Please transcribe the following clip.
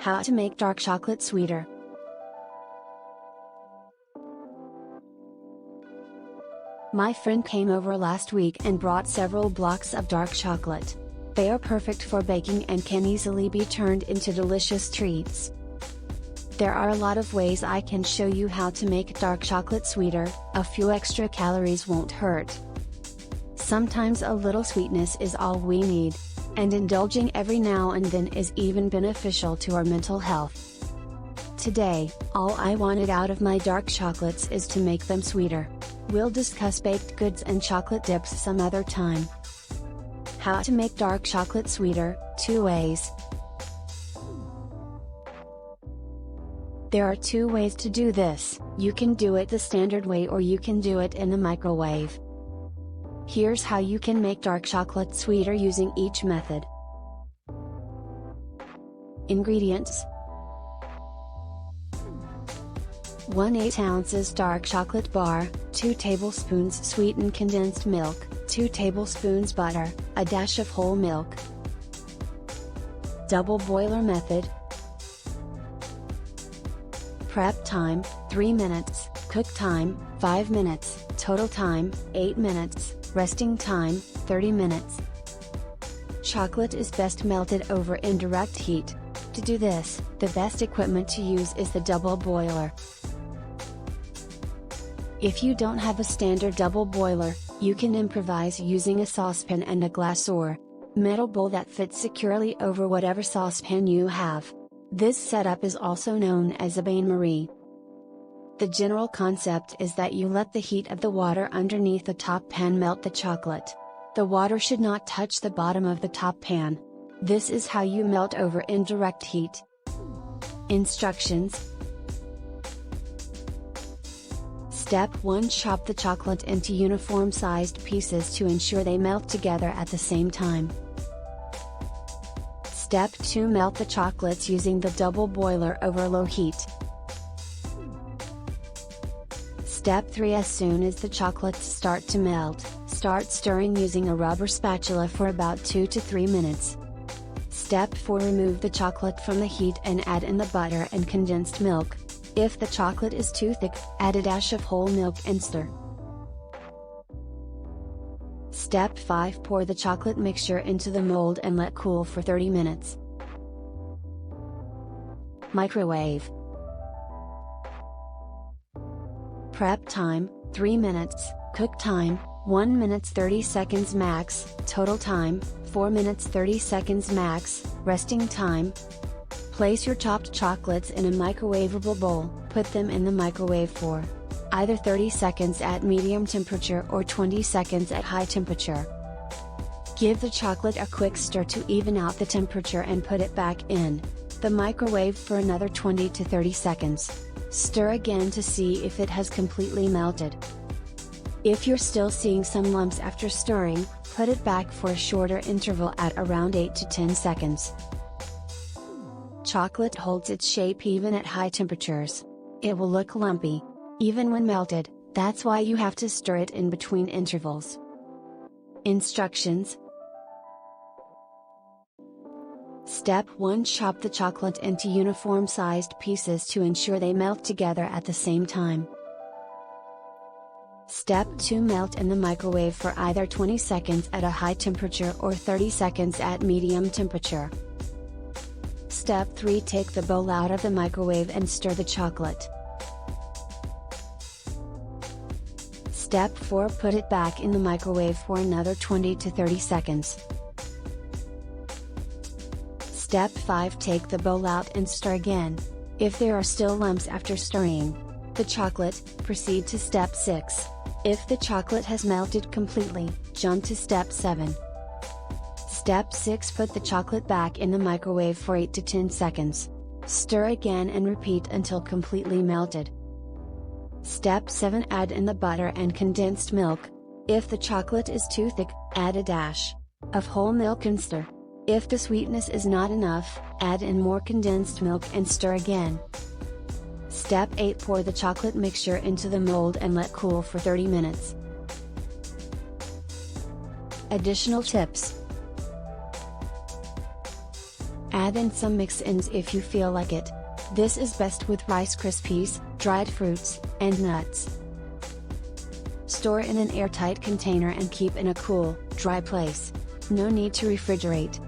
How to make dark chocolate sweeter. My friend came over last week and brought several blocks of dark chocolate. They are perfect for baking and can easily be turned into delicious treats. There are a lot of ways I can show you how to make dark chocolate sweeter. A few extra calories won't hurt. Sometimes a little sweetness is all we need, and indulging every now and then is even beneficial to our mental health. Today, all I wanted out of my dark chocolates is to make them sweeter. We'll discuss baked goods and chocolate dips some other time. How to make dark chocolate sweeter, 2 ways. There are 2 ways to do this. You can do it the standard way or you can do it in the microwave. Here's how you can make dark chocolate sweeter using each method. Ingredients: 1/8 ounces dark chocolate bar, 2 tablespoons sweetened condensed milk, 2 tablespoons butter, a dash of whole milk. Double boiler method. Prep time, 3 minutes, cook time, 5 minutes, total time, 8 minutes, resting time, 30 minutes. Chocolate is best melted over indirect heat. To do this, the best equipment to use is the double boiler. If you don't have a standard double boiler, you can improvise using a saucepan and a glass or metal bowl that fits securely over whatever saucepan you have. This setup is also known as a bain-marie. The general concept is that you let the heat of the water underneath the top pan melt the chocolate. The water should not touch the bottom of the top pan. This is how you melt over indirect heat. Instructions. Step 1: Chop the chocolate into uniform-sized pieces to ensure they melt together at the same time. Step 2: Melt the chocolates using the double boiler over low heat. Step 3: As soon as the chocolates start to melt, start stirring using a rubber spatula for about 2 to 3 minutes. Step 4: Remove the chocolate from the heat and add in the butter and condensed milk. If the chocolate is too thick, add a dash of whole milk and stir. Step 5: Pour the chocolate mixture into the mold and let cool for 30 minutes. Microwave. Prep time, 3 minutes, cook time, 1 minute 30 seconds max, total time, 4 minutes 30 seconds max, resting time. Place your chopped chocolates in a microwavable bowl, put them in the microwave for either 30 seconds at medium temperature or 20 seconds at high temperature. Give the chocolate a quick stir to even out the temperature and put it back in the microwave for another 20 to 30 seconds. Stir again to see if it has completely melted. If you're still seeing some lumps after stirring, put it back for a shorter interval at around 8 to 10 seconds. Chocolate holds its shape even at high temperatures. It will look lumpy, even when melted, that's why you have to stir it in between intervals. Instructions. Step 1: Chop the chocolate into uniform-sized pieces to ensure they melt together at the same time. Step 2: Melt in the microwave for either 20 seconds at a high temperature or 30 seconds at medium temperature. Step 3: Take the bowl out of the microwave and stir the chocolate. Step 4: Put it back in the microwave for another 20 to 30 seconds. Step 5: Take the bowl out and stir again. If there are still lumps after stirring the chocolate, proceed to Step 6. If the chocolate has melted completely, jump to Step 7. Step 6: Put the chocolate back in the microwave for 8 to 10 seconds. Stir again and repeat until completely melted. Step 7: Add in the butter and condensed milk. If the chocolate is too thick, add a dash of whole milk and stir. If the sweetness is not enough, add in more condensed milk and stir again. Step 8: Pour the chocolate mixture into the mold and let cool for 30 minutes. Additional tips. Add in some mix-ins if you feel like it. This is best with Rice Krispies, dried fruits, and nuts. Store in an airtight container and keep in a cool, dry place. No need to refrigerate.